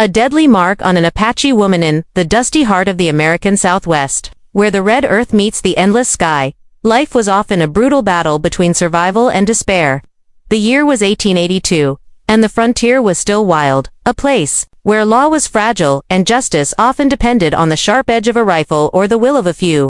a deadly mark on an Apache woman in the dusty heart of the American Southwest. Where the red earth meets the endless sky, life was often a brutal battle between survival and despair. The year was 1882, and the frontier was still wild, a place where law was fragile and justice often depended on the sharp edge of a rifle or the will of a few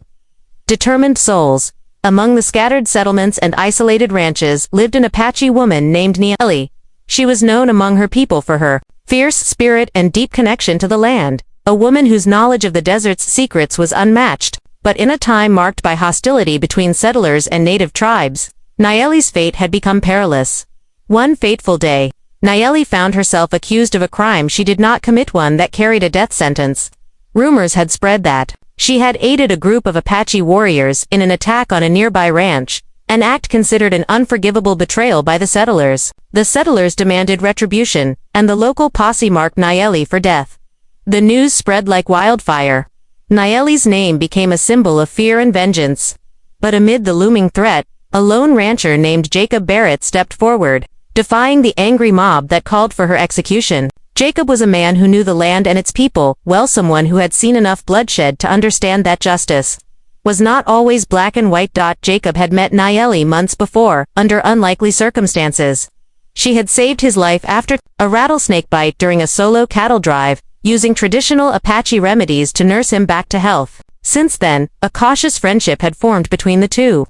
determined souls. Among the scattered settlements and isolated ranches lived an Apache woman named Naeli. She was known among her people for her fierce spirit and deep connection to the land, a woman whose knowledge of the desert's secrets was unmatched. But in a time marked by hostility between settlers and native tribes, Naeli's fate had become perilous. One fateful day, Naeli found herself accused of a crime she did not commit, one that carried a death sentence. Rumors had spread that she had aided a group of Apache warriors in an attack on a nearby ranch, an act considered an unforgivable betrayal by the settlers. The settlers demanded retribution, and the local posse marked Naeli for death. The news spread like wildfire. Naeli's name became a symbol of fear and vengeance. But amid the looming threat, a lone rancher named Jacob Barrett stepped forward, defying the angry mob that called for her execution. Jacob was a man who knew the land and its people well, someone who had seen enough bloodshed to understand that justice was not always black and white. Jacob had met Naeli months before, under unlikely circumstances. She had saved his life after a rattlesnake bite during a solo cattle drive, using traditional Apache remedies to nurse him back to health. Since then, a cautious friendship had formed between the two,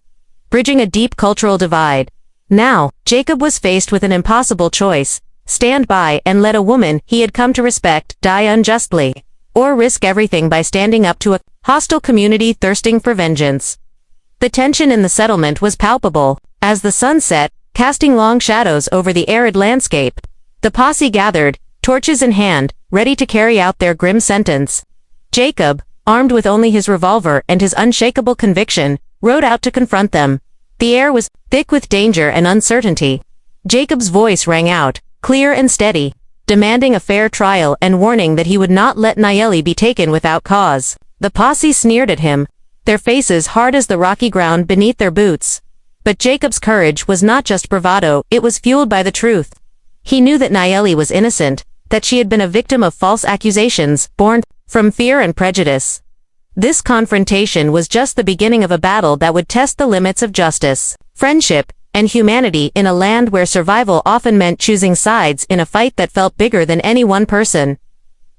bridging a deep cultural divide. Now, Jacob was faced with an impossible choice: stand by and let a woman he had come to respect die unjustly, or risk everything by standing up to a hostile community thirsting for vengeance. The tension in the settlement was palpable. As the sun set, casting long shadows over the arid landscape, the posse gathered, torches in hand, ready to carry out their grim sentence. Jacob, armed with only his revolver and his unshakable conviction, rode out to confront them. The air was thick with danger and uncertainty. Jacob's voice rang out, clear and steady, demanding a fair trial and warning that he would not let Naeli be taken without cause. The posse sneered at him, their faces hard as the rocky ground beneath their boots. But Jacob's courage was not just bravado, it was fueled by the truth. He knew that Naeli was innocent, that she had been a victim of false accusations, born from fear and prejudice. This confrontation was just the beginning of a battle that would test the limits of justice, friendship, and humanity in a land where survival often meant choosing sides in a fight that felt bigger than any one person.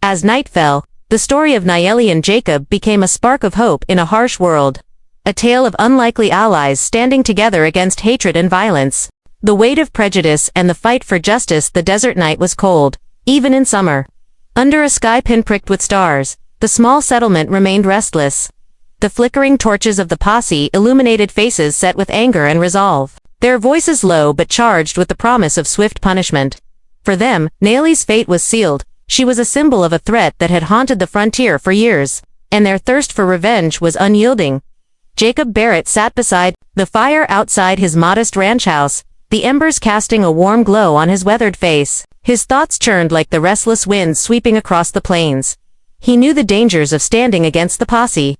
As night fell, the story of Naeli and Jacob became a spark of hope in a harsh world. A tale of unlikely allies standing together against hatred and violence. The weight of prejudice and the fight for justice. The desert night was cold, even in summer. Under a sky pinpricked with stars, the small settlement remained restless. The flickering torches of the posse illuminated faces set with anger and resolve, their voices low but charged with the promise of swift punishment. For them, Naeli's fate was sealed. She was a symbol of a threat that had haunted the frontier for years, and their thirst for revenge was unyielding. Jacob Barrett sat beside the fire outside his modest ranch house, the embers casting a warm glow on his weathered face. His thoughts churned like the restless winds sweeping across the plains. He knew the dangers of standing against the posse.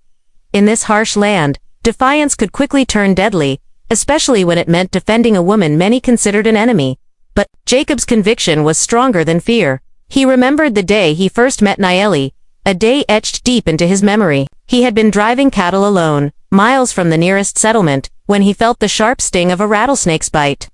In this harsh land, defiance could quickly turn deadly, especially when it meant defending a woman many considered an enemy. But Jacob's conviction was stronger than fear. He remembered the day he first met Naeli, a day etched deep into his memory. He had been driving cattle alone, miles from the nearest settlement, when he felt the sharp sting of a rattlesnake's bite.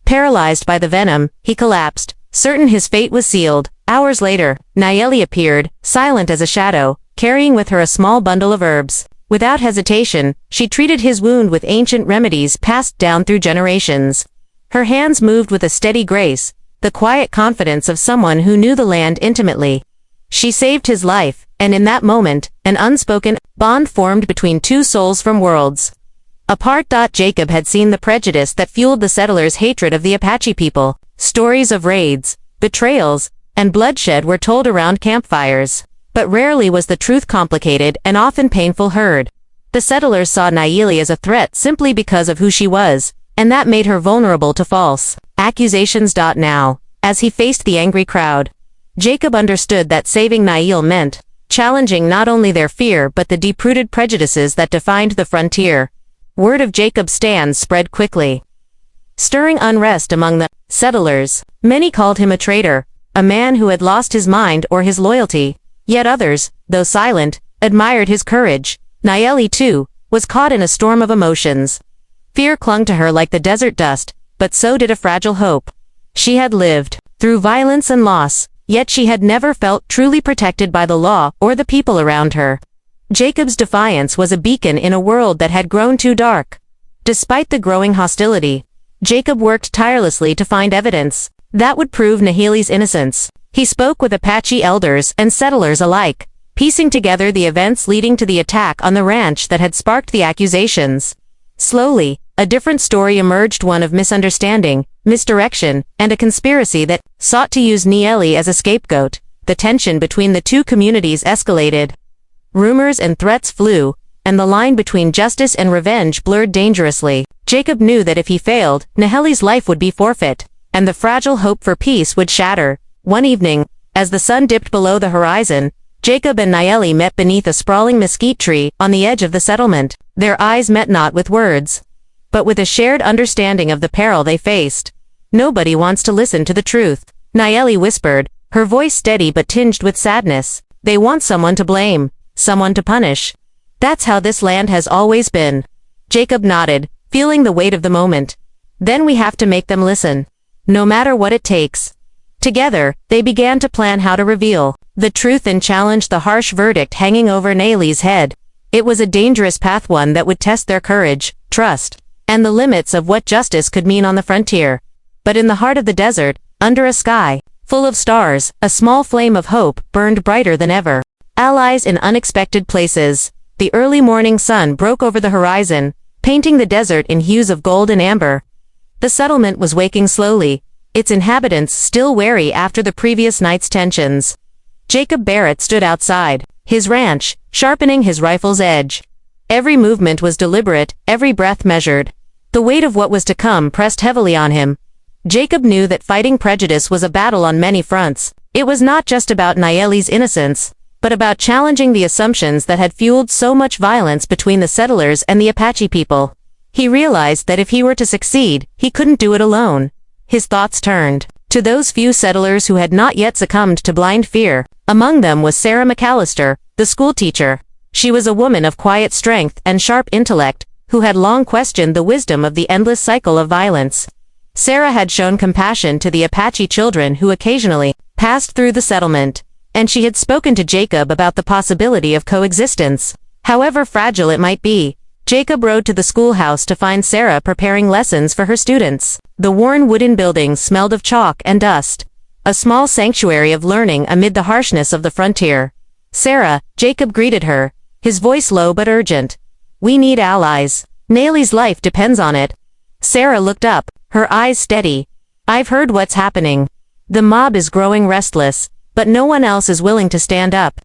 Paralyzed by the venom, he collapsed, certain his fate was sealed. Hours later, Naeli appeared, silent as a shadow, carrying with her a small bundle of herbs. Without hesitation, she treated his wound with ancient remedies passed down through generations. Her hands moved with a steady grace, the quiet confidence of someone who knew the land intimately. She saved his life, and in that moment, an unspoken bond formed between two souls from worlds apart. Jacob had seen the prejudice that fueled the settlers' hatred of the Apache people. Stories of raids, betrayals, and bloodshed were told around campfires, but rarely was the truth complicated and often painful heard. The settlers saw Naeli as a threat simply because of who she was, and that made her vulnerable to false accusations. Now, as he faced the angry crowd, Jacob understood that saving Naeli meant challenging not only their fear but the deep-rooted prejudices that defined the frontier. Word of Jacob's stand spread quickly, stirring unrest among the settlers. Many called him a traitor, a man who had lost his mind or his loyalty. Yet others, though silent, admired his courage. Nayeli, too, was caught in a storm of emotions. Fear clung to her like the desert dust, but so did a fragile hope. She had lived through violence and loss, yet she had never felt truly protected by the law or the people around her. Jacob's defiance was a beacon in a world that had grown too dark. Despite the growing hostility, Jacob worked tirelessly to find evidence that would prove Naheli's innocence. He spoke with Apache elders and settlers alike, piecing together the events leading to the attack on the ranch that had sparked the accusations. Slowly, a different story emerged, one of misunderstanding, misdirection, and a conspiracy that sought to use Nayeli as a scapegoat. The tension between the two communities escalated. Rumors and threats flew, and the line between justice and revenge blurred dangerously. Jacob knew that if he failed, Naheli's life would be forfeit, and the fragile hope for peace would shatter. One evening, as the sun dipped below the horizon, Jacob and Nayeli met beneath a sprawling mesquite tree on the edge of the settlement. Their eyes met not with words, but with a shared understanding of the peril they faced. "Nobody wants to listen to the truth," Nayeli whispered, her voice steady but tinged with sadness. "They want someone to blame, someone to punish. That's how this land has always been." Jacob nodded, feeling the weight of the moment. "Then we have to make them listen, no matter what it takes." Together, they began to plan how to reveal the truth and challenge the harsh verdict hanging over Nayeli's head. It was a dangerous path, one that would test their courage, trust, and the limits of what justice could mean on the frontier. But in the heart of the desert, under a sky full of stars, a small flame of hope burned brighter than ever. Allies in unexpected places. The early morning sun broke over the horizon, painting the desert in hues of gold and amber. The settlement was waking slowly, its inhabitants still wary after the previous night's tensions. Jacob Barrett stood outside his ranch, sharpening his rifle's edge. Every movement was deliberate, every breath measured. The weight of what was to come pressed heavily on him. Jacob knew that fighting prejudice was a battle on many fronts. It was not just about Nayeli's innocence, but about challenging the assumptions that had fueled so much violence between the settlers and the Apache people. He realized that if he were to succeed, he couldn't do it alone. His thoughts turned to those few settlers who had not yet succumbed to blind fear. Among them was Sarah McAllister, the schoolteacher. She was a woman of quiet strength and sharp intellect, who had long questioned the wisdom of the endless cycle of violence. Sarah had shown compassion to the Apache children who occasionally passed through the settlement, and she had spoken to Jacob about the possibility of coexistence. However fragile it might be, Jacob rode to the schoolhouse to find Sarah preparing lessons for her students. The worn wooden buildings smelled of chalk and dust, a small sanctuary of learning amid the harshness of the frontier. "Sarah," Jacob greeted her, his voice low but urgent. "We need allies. Nayeli's life depends on it." Sarah looked up, her eyes steady. "I've heard what's happening. The mob is growing restless, but no one else is willing to stand up."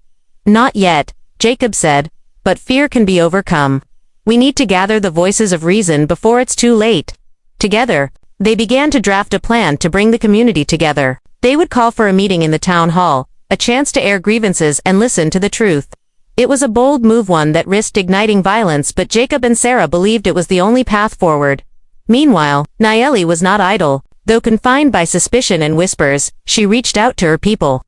"Not yet," Jacob said, "but fear can be overcome. We need to gather the voices of reason before it's too late." Together, they began to draft a plan to bring the community together. They would call for a meeting in the town hall, a chance to air grievances and listen to the truth. It was a bold move, one that risked igniting violence, but Jacob and Sarah believed it was the only path forward. Meanwhile, Nayeli was not idle. Though confined by suspicion and whispers, she reached out to her people,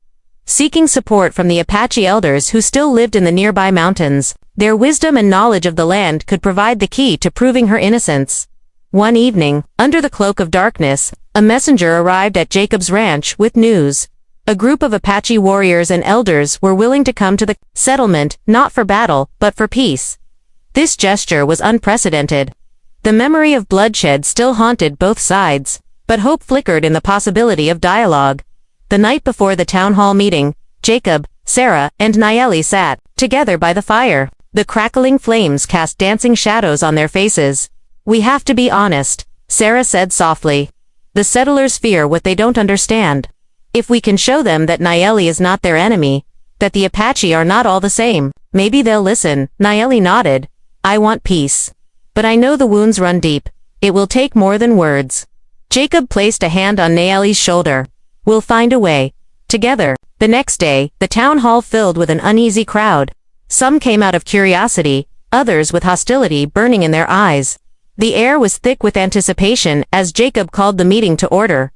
seeking support from the Apache elders who still lived in the nearby mountains. Their wisdom and knowledge of the land could provide the key to proving her innocence. One evening, under the cloak of darkness, a messenger arrived at Jacob's ranch with news. A group of Apache warriors and elders were willing to come to the settlement, not for battle, but for peace. This gesture was unprecedented. The memory of bloodshed still haunted both sides, but hope flickered in the possibility of dialogue. The night before the town hall meeting, Jacob, Sarah, and Nayeli sat together by the fire. The crackling flames cast dancing shadows on their faces. "We have to be honest," Sarah said softly. "The settlers fear what they don't understand. If we can show them that Nayeli is not their enemy, that the Apache are not all the same, maybe they'll listen." Nayeli nodded. "I want peace. But I know the wounds run deep. It will take more than words." Jacob placed a hand on Nayeli's shoulder. "We'll find a way." Together. The next day, the town hall filled with an uneasy crowd. Some came out of curiosity, others with hostility burning in their eyes. The air was thick with anticipation as Jacob called the meeting to order.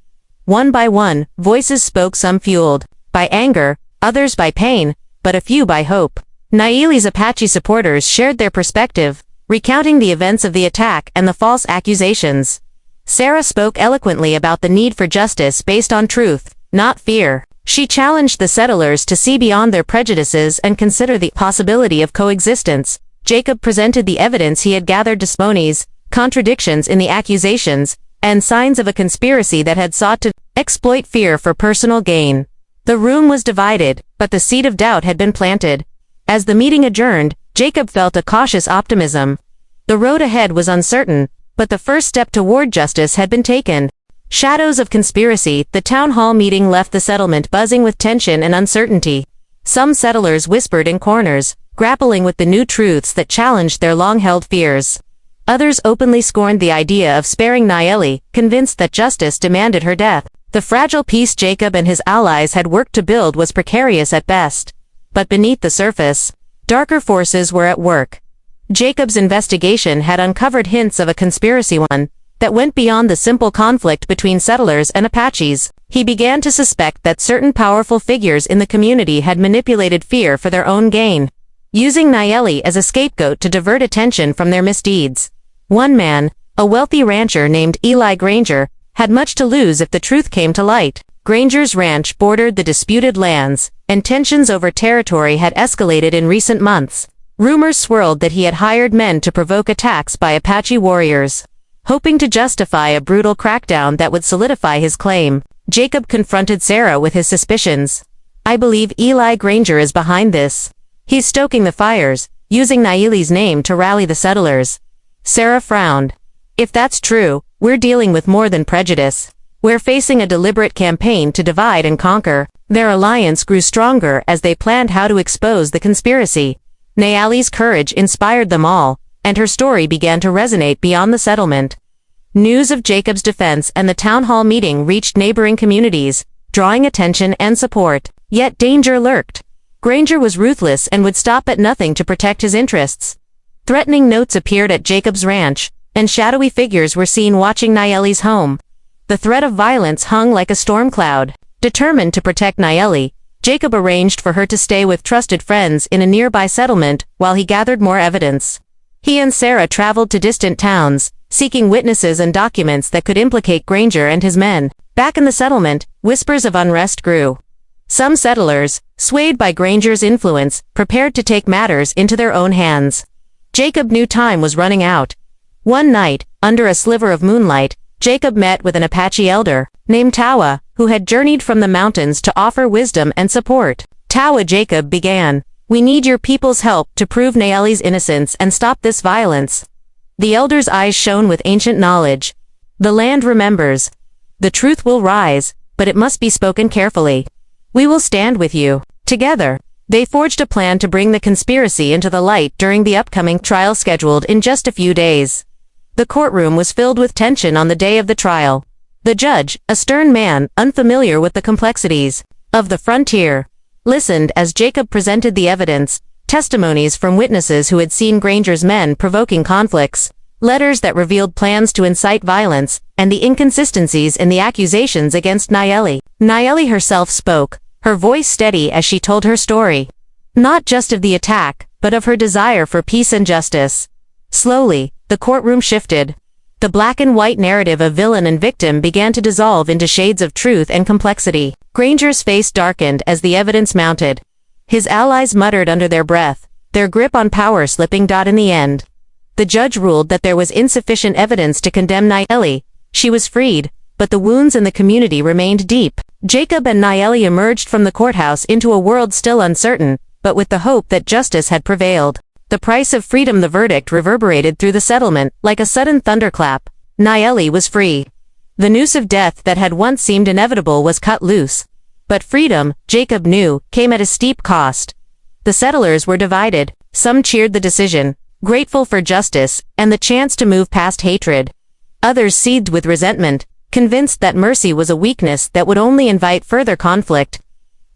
One by one, voices spoke, some fueled by anger, others by pain, but a few by hope. Nayeli's Apache supporters shared their perspective, recounting the events of the attack and the false accusations. Sarah spoke eloquently about the need for justice based on truth, not fear. She challenged the settlers to see beyond their prejudices and consider the possibility of coexistence. Jacob presented the evidence he had gathered: testimonies, contradictions in the accusations, and signs of a conspiracy that had sought to exploit fear for personal gain. The room was divided, but the seed of doubt had been planted. As the meeting adjourned, Jacob felt a cautious optimism. The road ahead was uncertain, but the first step toward justice had been taken. Shadows of conspiracy. The town hall meeting left the settlement buzzing with tension and uncertainty. Some settlers whispered in corners, grappling with the new truths that challenged their long-held fears. Others openly scorned the idea of sparing Nayeli, convinced that justice demanded her death. The fragile peace Jacob and his allies had worked to build was precarious at best. But beneath the surface, darker forces were at work. Jacob's investigation had uncovered hints of a conspiracy, one that went beyond the simple conflict between settlers and Apaches. He began to suspect that certain powerful figures in the community had manipulated fear for their own gain, using Nayeli as a scapegoat to divert attention from their misdeeds. One man, a wealthy rancher named Eli Granger, had much to lose if the truth came to light. Granger's ranch bordered the disputed lands, and tensions over territory had escalated in recent months. Rumors swirled that he had hired men to provoke attacks by Apache warriors, hoping to justify a brutal crackdown that would solidify his claim. Jacob confronted Sarah with his suspicions. "I believe Eli Granger is behind this. He's stoking the fires, using Nayeli's name to rally the settlers." Sarah frowned. "If that's true, we're dealing with more than prejudice. We're facing a deliberate campaign to divide and conquer." Their alliance grew stronger as they planned how to expose the conspiracy. Nayeli's courage inspired them all, and her story began to resonate beyond the settlement. News of Jacob's defense and the town hall meeting reached neighboring communities, drawing attention and support. Yet danger lurked. Granger was ruthless and would stop at nothing to protect his interests. Threatening notes appeared at Jacob's ranch, and shadowy figures were seen watching Nayeli's home. The threat of violence hung like a storm cloud. Determined to protect Nayeli, Jacob arranged for her to stay with trusted friends in a nearby settlement while he gathered more evidence. He and Sarah traveled to distant towns, seeking witnesses and documents that could implicate Granger and his men. Back in the settlement, whispers of unrest grew. Some settlers, swayed by Granger's influence, prepared to take matters into their own hands. Jacob knew time was running out. One night, under a sliver of moonlight, Jacob met with an Apache elder, named Tawa, who had journeyed from the mountains to offer wisdom and support. "Tawa," Jacob began, "we need your people's help to prove Nayeli's innocence and stop this violence." The elder's eyes shone with ancient knowledge. "The land remembers. The truth will rise, but it must be spoken carefully. We will stand with you." Together, they forged a plan to bring the conspiracy into the light during the upcoming trial scheduled in just a few days. The courtroom was filled with tension on the day of the trial. The judge, a stern man, unfamiliar with the complexities of the frontier, listened as Jacob presented the evidence: testimonies from witnesses who had seen Granger's men provoking conflicts, letters that revealed plans to incite violence, and the inconsistencies in the accusations against Nayeli. Nayeli herself spoke, her voice steady as she told her story. Not just of the attack, but of her desire for peace and justice. Slowly, the courtroom shifted. The black and white narrative of villain and victim began to dissolve into shades of truth and complexity. Granger's face darkened as the evidence mounted. His allies muttered under their breath, their grip on power slipping. In the end, the judge ruled that there was insufficient evidence to condemn Nayeli. She was freed, but the wounds in the community remained deep. Jacob and Nayeli emerged from the courthouse into a world still uncertain, but with the hope that justice had prevailed. The price of freedom. The verdict reverberated through the settlement like a sudden thunderclap. Nayeli was free. The noose of death that had once seemed inevitable was cut loose. But freedom, Jacob knew, came at a steep cost. The settlers were divided. Some cheered the decision, grateful for justice and the chance to move past hatred. Others seethed with resentment, convinced that mercy was a weakness that would only invite further conflict.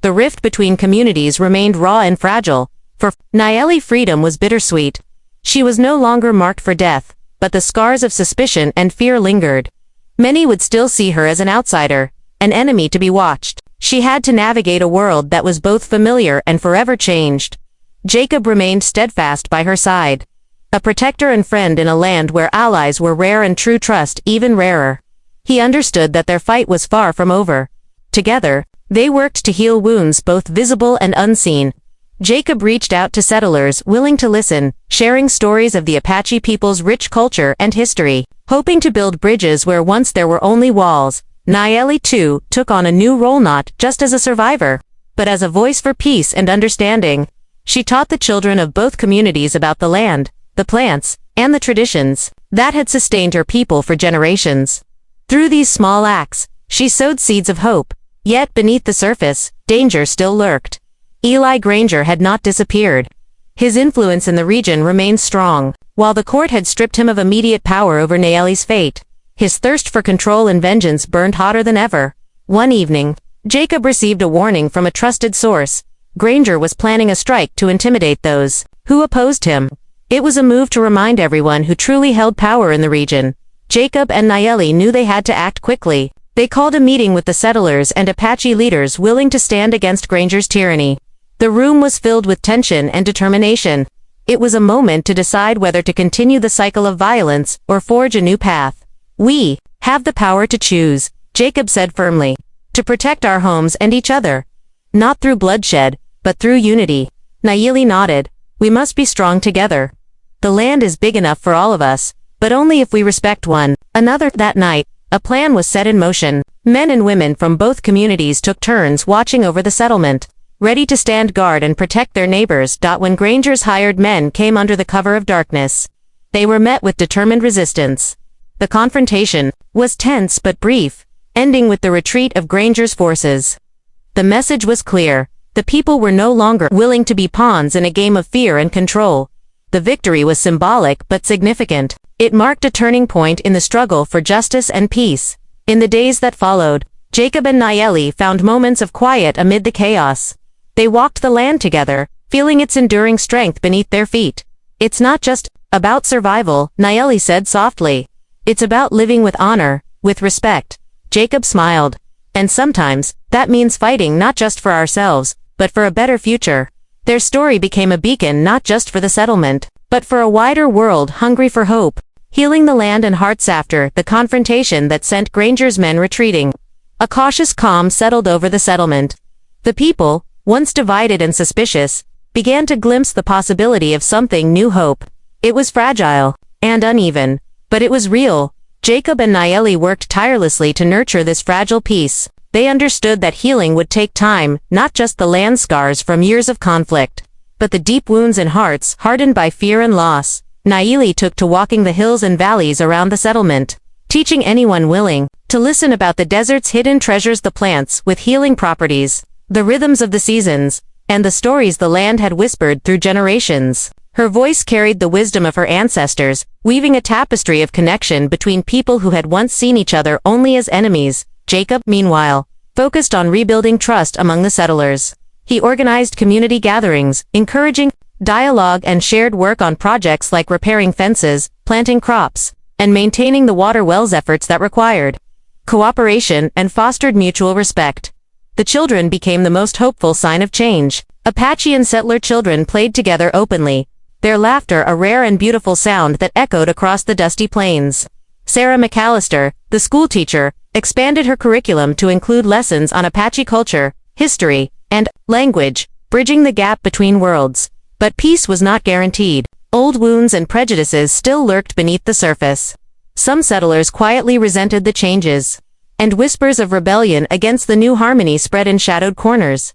The rift between communities remained raw and fragile. For Nayeli, freedom was bittersweet. She was no longer marked for death, but the scars of suspicion and fear lingered. Many would still see her as an outsider, an enemy to be watched. She had to navigate a world that was both familiar and forever changed. Jacob remained steadfast by her side. A protector and friend in a land where allies were rare and true trust even rarer. He understood that their fight was far from over. Together, they worked to heal wounds both visible and unseen. Jacob reached out to settlers willing to listen, sharing stories of the Apache people's rich culture and history, hoping to build bridges where once there were only walls. Nayeli, too, took on a new role not just as a survivor, but as a voice for peace and understanding. She taught the children of both communities about the land, the plants, and the traditions that had sustained her people for generations. Through these small acts, she sowed seeds of hope, yet beneath the surface, danger still lurked. Eli Granger had not disappeared. His influence in the region remained strong. While the court had stripped him of immediate power over Nayeli's fate, his thirst for control and vengeance burned hotter than ever. One evening, Jacob received a warning from a trusted source. Granger was planning a strike to intimidate those who opposed him. It was a move to remind everyone who truly held power in the region. Jacob and Nayeli knew they had to act quickly. They called a meeting with the settlers and Apache leaders willing to stand against Granger's tyranny. The room was filled with tension and determination. It was a moment to decide whether to continue the cycle of violence or forge a new path. "We have the power to choose," Jacob said firmly. "To protect our homes and each other. Not through bloodshed, but through unity." Nayeli nodded. "We must be strong together. The land is big enough for all of us, but only if we respect one another." That night, a plan was set in motion. Men and women from both communities took turns watching over the settlement, ready to stand guard and protect their neighbors. When Granger's hired men came under the cover of darkness, they were met with determined resistance. The confrontation was tense but brief, ending with the retreat of Granger's forces. The message was clear. The people were no longer willing to be pawns in a game of fear and control. The victory was symbolic but significant. It marked a turning point in the struggle for justice and peace. In the days that followed, Jacob and Nayeli found moments of quiet amid the chaos. They walked the land together, feeling its enduring strength beneath their feet. "It's not just about survival," Nayeli said softly. "It's about living with honor, with respect." Jacob smiled. "And sometimes, that means fighting not just for ourselves, but for a better future." Their story became a beacon not just for the settlement, but for a wider world hungry for hope, healing the land and hearts after the confrontation that sent Granger's men retreating. A cautious calm settled over the settlement. The people, once divided and suspicious, began to glimpse the possibility of something new. Hope. It was fragile and uneven, but it was real. Jacob and Nayeli worked tirelessly to nurture this fragile peace. They understood that healing would take time, not just the land scars from years of conflict, but the deep wounds in hearts hardened by fear and loss. Nayeli took to walking the hills and valleys around the settlement, teaching anyone willing to listen about the desert's hidden treasures, the plants with healing properties, the rhythms of the seasons, and the stories the land had whispered through generations. Her voice carried the wisdom of her ancestors, weaving a tapestry of connection between people who had once seen each other only as enemies. Jacob, meanwhile, focused on rebuilding trust among the settlers. He organized community gatherings, encouraging dialogue and shared work on projects like repairing fences, planting crops, and maintaining the water wells, efforts that required cooperation and fostered mutual respect. The children became the most hopeful sign of change. Apache and settler children played together openly, their laughter a rare and beautiful sound that echoed across the dusty plains. Sarah McAllister, the schoolteacher, expanded her curriculum to include lessons on Apache culture, history, and language, bridging the gap between worlds. But peace was not guaranteed. Old wounds and prejudices still lurked beneath the surface. Some settlers quietly resented the changes, and whispers of rebellion against the new harmony spread in shadowed corners.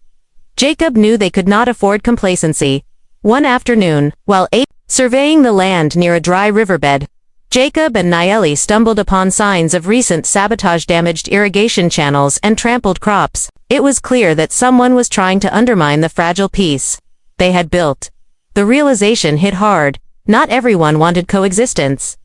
Jacob knew they could not afford complacency. One afternoon, while surveying the land near a dry riverbed, Jacob and Nayeli stumbled upon signs of recent sabotage, damaged irrigation channels and trampled crops. It was clear that someone was trying to undermine the fragile peace they had built. The realization hit hard. Not everyone wanted coexistence.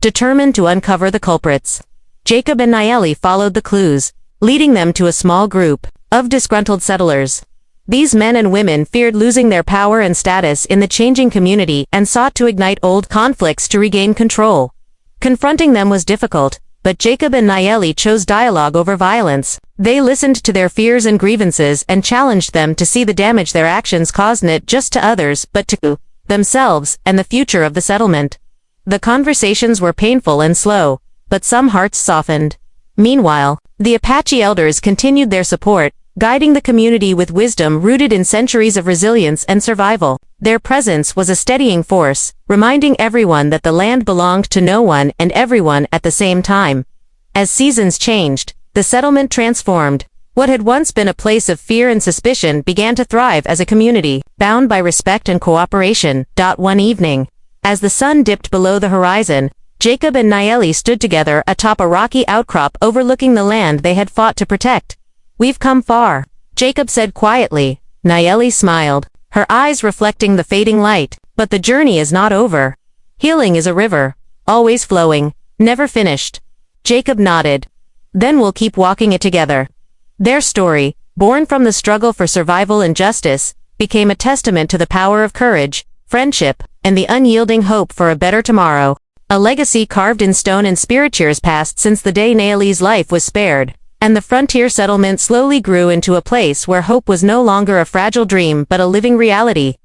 Determined to uncover the culprits, Jacob and Nayeli followed the clues, leading them to a small group of disgruntled settlers. These men and women feared losing their power and status in the changing community and sought to ignite old conflicts to regain control. Confronting them was difficult, but Jacob and Nayeli chose dialogue over violence. They listened to their fears and grievances and challenged them to see the damage their actions caused not just to others but to themselves and the future of the settlement. The conversations were painful and slow, but some hearts softened. Meanwhile, the Apache elders continued their support, guiding the community with wisdom rooted in centuries of resilience and survival. Their presence was a steadying force, reminding everyone that the land belonged to no one and everyone at the same time. As seasons changed, the settlement transformed. What had once been a place of fear and suspicion began to thrive as a community, bound by respect and cooperation. One evening, as the sun dipped below the horizon, Jacob and Nayeli stood together atop a rocky outcrop overlooking the land they had fought to protect. "We've come far," Jacob said quietly. Nayeli smiled, her eyes reflecting the fading light. "But the journey is not over. Healing is a river, always flowing, never finished." Jacob nodded. "Then we'll keep walking it together." Their story, born from the struggle for survival and justice, became a testament to the power of courage, friendship, and the unyielding hope for a better tomorrow. A legacy carved in stone and spirit years passed since the day Nayeli's life was spared, and the frontier settlement slowly grew into a place where hope was no longer a fragile dream but a living reality.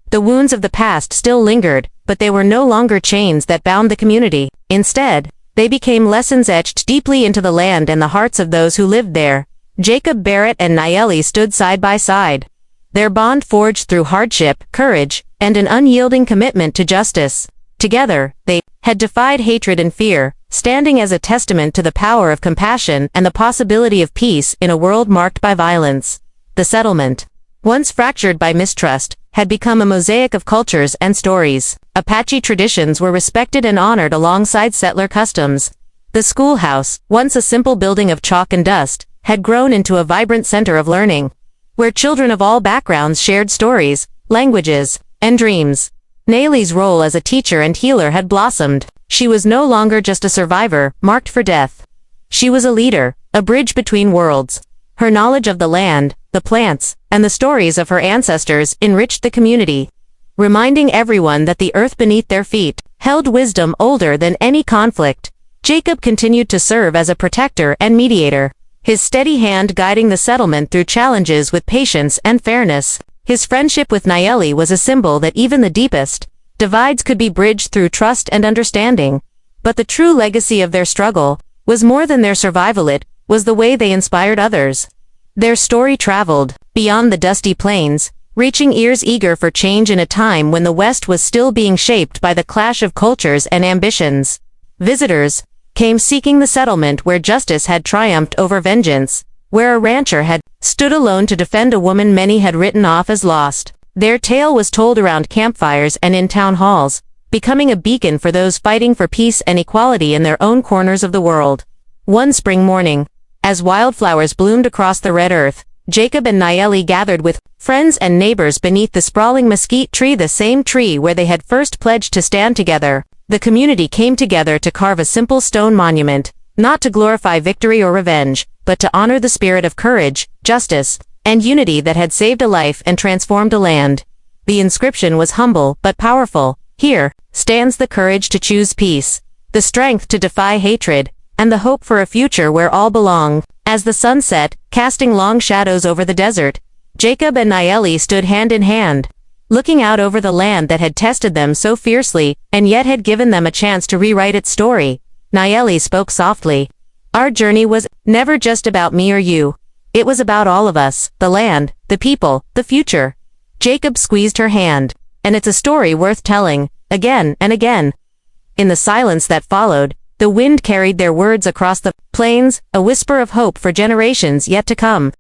The wounds of the past still lingered, but they were no longer chains that bound the community. Instead, they became lessons etched deeply into the land and the hearts of those who lived there. Jacob Barrett and Nayeli stood side by side. Their bond forged through hardship, courage, and an unyielding commitment to justice. Together, they had defied hatred and fear, standing as a testament to the power of compassion and the possibility of peace in a world marked by violence. The settlement, once fractured by mistrust, had become a mosaic of cultures and stories. Apache traditions were respected and honored alongside settler customs. The schoolhouse, once a simple building of chalk and dust, had grown into a vibrant center of learning, where children of all backgrounds shared stories, languages, and dreams. Nayeli's role as a teacher and healer had blossomed. She was no longer just a survivor, marked for death. She was a leader, a bridge between worlds. Her knowledge of the land, the plants, and the stories of her ancestors enriched the community, reminding everyone that the earth beneath their feet held wisdom older than any conflict. Jacob continued to serve as a protector and mediator, his steady hand guiding the settlement through challenges with patience and fairness. His friendship with Nayeli was a symbol that even the deepest divides could be bridged through trust and understanding. But the true legacy of their struggle was more than their survival. It was the way they inspired others. Their story traveled beyond the dusty plains, reaching ears eager for change in a time when the West was still being shaped by the clash of cultures and ambitions. Visitors came seeking the settlement where justice had triumphed over vengeance, where a rancher had stood alone to defend a woman many had written off as lost. Their tale was told around campfires and in town halls, becoming a beacon for those fighting for peace and equality in their own corners of the world. One spring morning, as wildflowers bloomed across the red earth, Jacob and Nayeli gathered with friends and neighbors beneath the sprawling mesquite tree, the same tree where they had first pledged to stand together. The community came together to carve a simple stone monument, not to glorify victory or revenge, but to honor the spirit of courage, justice, and unity that had saved a life and transformed a land. The inscription was humble but powerful. "Here stands the courage to choose peace, the strength to defy hatred, and the hope for a future where all belong." As the sun set, casting long shadows over the desert, Jacob and Nayeli stood hand in hand, looking out over the land that had tested them so fiercely and yet had given them a chance to rewrite its story. Nayeli spoke softly. "Our journey was never just about me or you. It was about all of us, the land, the people, the future." Jacob squeezed her hand. "And it's a story worth telling, again and again." In the silence that followed, the wind carried their words across the plains, a whisper of hope for generations yet to come.